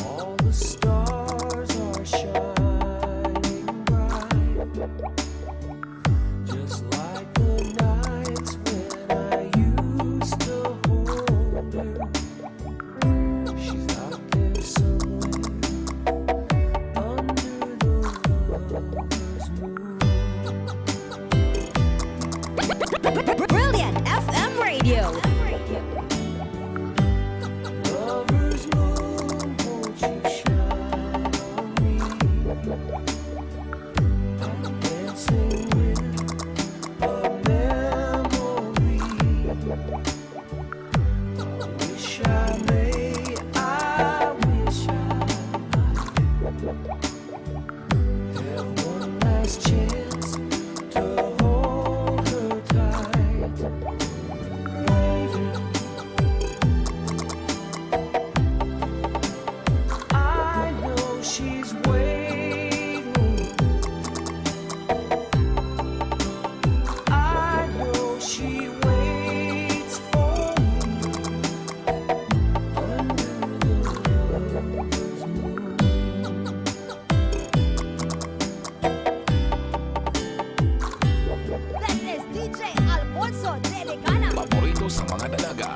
All the stars are shining bright, just like the nights when I used to hold her. She's out there somewhere under the lover's moon. Brilliant FM Radio. Lover's moon, won't you shine on me? I'm dancing with a memory. I wish I might have one last chance to hold her tight. I know she's waiting. I know she waits for me under the lover's moon. This is DJ Alfonso Delicana. Paborito sa mga dalaga.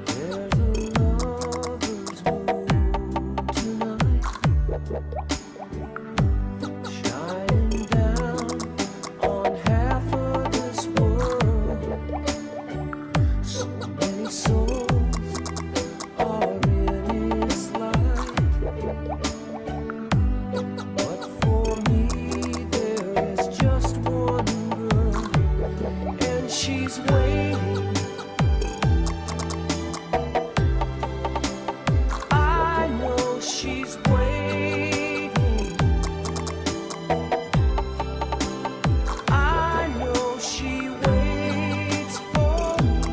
There's a lover's moon tonight, shining down on half of this world. So many souls are in its light, but for me there is just one girl, and she's waiting. I know she's waiting. I know she waits for me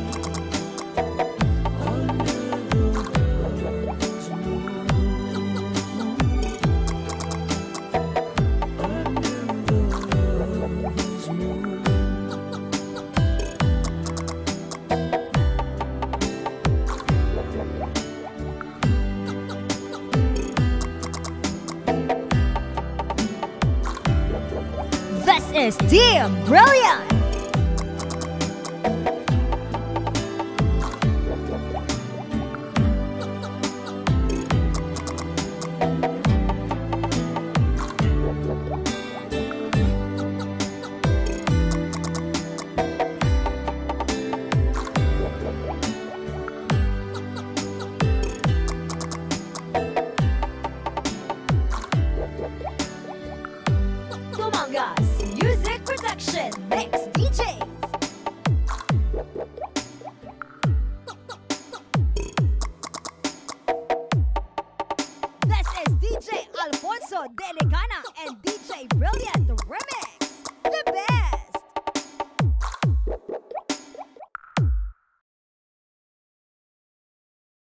under the lover's moon. Under the lover's moon. This is Team Brilliant. Tumangas Music Production Mix DJs. This is DJ Alfonso Delicana and DJ Brilliant.